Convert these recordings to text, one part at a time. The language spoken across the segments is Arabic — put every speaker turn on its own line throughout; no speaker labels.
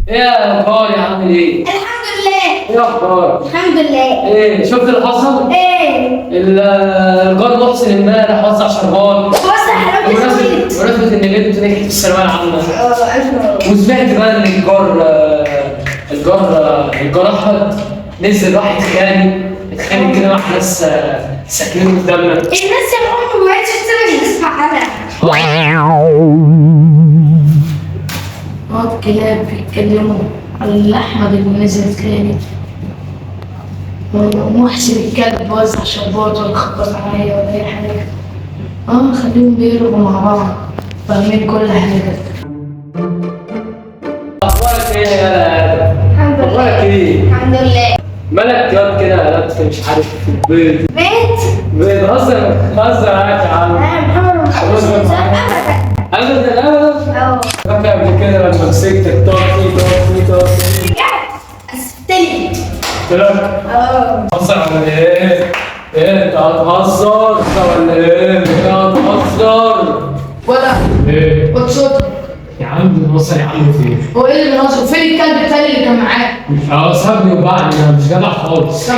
ايه يا اخبار يا عامل ايه؟
الحمد لله.
ايه اخبار؟
الحمد لله.
ايه شفت اللي حصل؟
ايه؟
الجار محسن امبارح وزع شربات
وسع حلاوة السويت.
بمناسبة ان بنته نجحت في الثانوية العامة.
ألف مبروك.
وسمعت بقى ان الجار احمد نزل راح اتخانق كده مع ناس ساكنين قدامنا.
الناس يا عمر ما بقتش تسمع عنها.
كلاب بيتكلموا عن أحمد اللي نزل تاني، ومحسن الكلب وزع شربات ولا خبط عليا ولا أي حاجة. خليهم بيرغوا مع بعض فاهمين كل حاجة.
اخبارك ايه يا
الحمد
اخبارك
لله.
ايه؟
الحمد لله.
مالك ياض كده قلبت مش عارف في البيت. بتهزر معاك يا عم.
محمد ما بحبش الإنسان أبدا.
ابدا فاكر قبل كده لما مسكتك تقعد فيه
أستلم.
قلت لك بتهزر ولا ايه؟ ايه انت هتهزر ولا ايه؟ انت هتهزر
ولا
ايه؟
صوتك.
يا عم بتهزر يا عم فين؟
هو إيه اللي بينظر؟ فين الكلب التاني اللي كان معاه؟
سابني وبعني انا مش جدع خالص.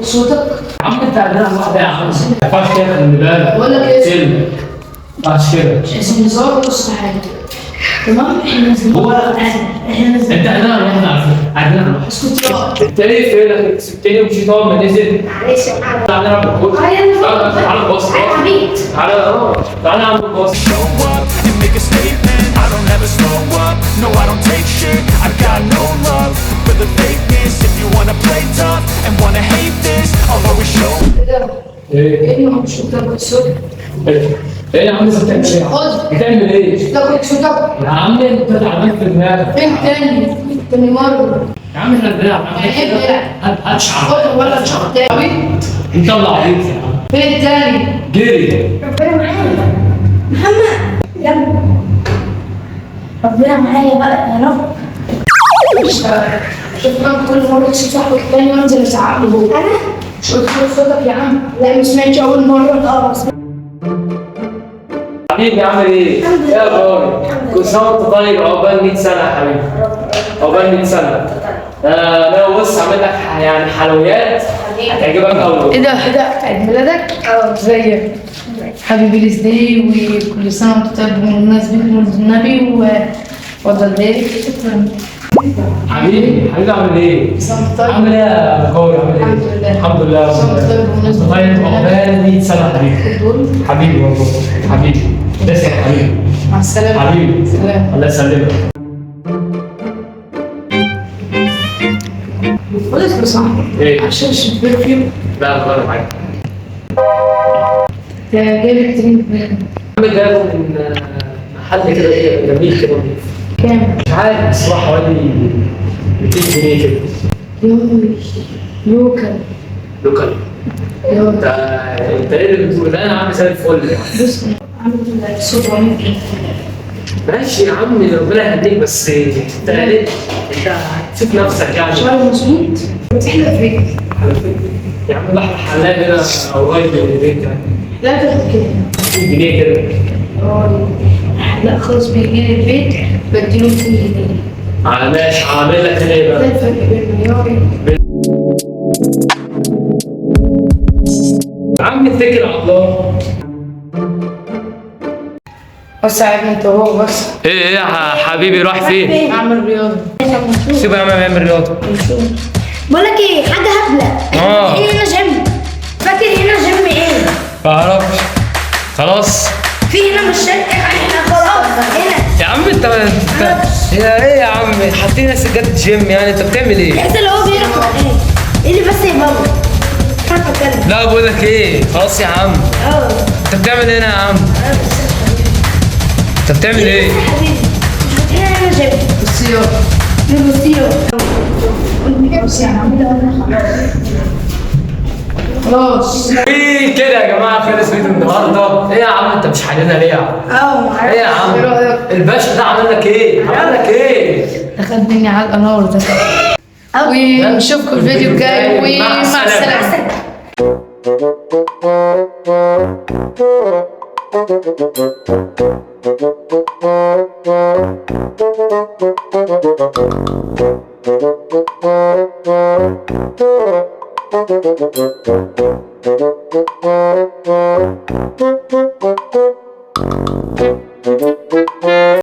صوتك؟
يا عم انت عندنا واحده يا عم ما ينفعش كده خلي بالك.
بقول لك ايه؟
سلمك ما ينفعش كده.
مش عايزين نزار بص حاجة. تمام احنا نازلين.
هو
احنا نازلين.
انت عندنا واحده على فكره عندنا واحده.
اسكت يا
انت ليه فين؟ سبتني ومشيت اول ما نزل.
معلش يا محمد.
تعالى نلعب بالكوره. تعالى نبص. تعالى نعمل بص.
Show up and make a statement. I don't ever slow up. No, I don't take shit. I've got no love for the fakeness. If you wanna play tough and wanna hate this, I'll always show.
ايه؟
ايه مش قدامك الصوت؟
ايه يا عم انت بتعمل ايه؟
خد.
بتعمل ايه؟
لا كنت صوتك.
يا عم انت تعبان في دماغك.
فين تاني مرة.
يا عم احنا بنلعب.
يعني ايه بنلعب؟
هتشعر.
خد ولا شهر تاني.
انت اللي عبيط يا عم.
فين تاني؟
جري.
ربنا معايا. محمد يلا. ربنا معايا بقى يا رب.
شوف كل مرة تسيب صاحبك التاني وانزل ازعق له هو.
أنا؟
قلت له صوتك يا عم. لا ما سمعتش أول مرة.
حبيبي عامل ايه؟
الحمد لله.
ايه يا بابا؟ كل سنه وانت طيب عقبال 100 سنه يا حبيبي. عقبال 100 سنه. انا بص عامل لك يعني حلويات هتعجبك قوي.
ايه ده عيد ميلادك؟ زيك. حبيبي ليزداي وكل سنة وانت طيب بمناسبة مولد النبي وفضل ذلك.
حبيبي عامل ايه؟
سنة طيب.
عامل ايه يا قوي عامل ايه؟
الحمد لله.
الحمد لله.
سنة طيب بمناسبة
طيب عقبال 100 سنه يا حبيبي.
دول.
حبيبي والله حبيبي لسه يا حبيبي.
مع السلامة.
حبيبي
سلام.
الله يسلمك.
قلت له صاحبي
ايه؟
عشان الشباك فيه.
لا غلط معاك.
جايب الترند منين؟
عامل ده من محل كده جميل كده
كام؟
مش عارف بصراحه حوالي 200 جنيه كده.
يومي لوكال.
لوكال.
يوم
انت ايه اللي بتقول؟ لا انا عامل زي الفل.
بص عامل صوت وعمل
ماشي يا عم ربنا يهديك بس انت ليه؟ انت هتسيب نفسك يعني.
شوية مظبوط. بتحلق فيك.
يا عم بحر حلال هنا قريب من البيت يعني.
لا تاخد كده.
200 جنيه كده.
لا خلاص بيجي لي البيت بديله 200 جنيه.
ماشي هعمل لك انا ايه
ده
بقى؟
الفرق بين ملياري.
يا عم اتكل على الله.
بس ساعدني انت وهو بس.
ايه يا حبيبي راح فين؟
اعمل رياضة.
سيبه يا عم يعمل رياضه.
بقول لك ايه حاجة هبلة. ايه هنا جيم. فاكر هنا جيم ايه؟
ما اعرفش. خلاص.
في هنا مش شركة احنا خلاص هنا.
يا عم انت يا ايه يا عم حاطين سجادة جيم يعني انت بتعمل ايه؟
انت اللي هو بيرقص ايه؟ ايه اللي بس يا بابا؟ مش عارفة اتكلم.
لا بقول لك ايه خلاص يا عم انت بتعمل ايه هنا يا عم؟ انت بتعمل ايه؟
حبيبي هنا جيم.
السيارة.
بصيروا.
بص يا عم. خلاص.
ايه كده يا جماعه خلص فيديو النهارده. ايه يا عم انت مش حالنا ليه يا عم؟ ايه يا عم؟ الباشا ده عمل لك ايه؟ عمل لك ايه؟
اخد مني علقة نار ده. ونشوفكم الفيديو الجاي ومع السلامة.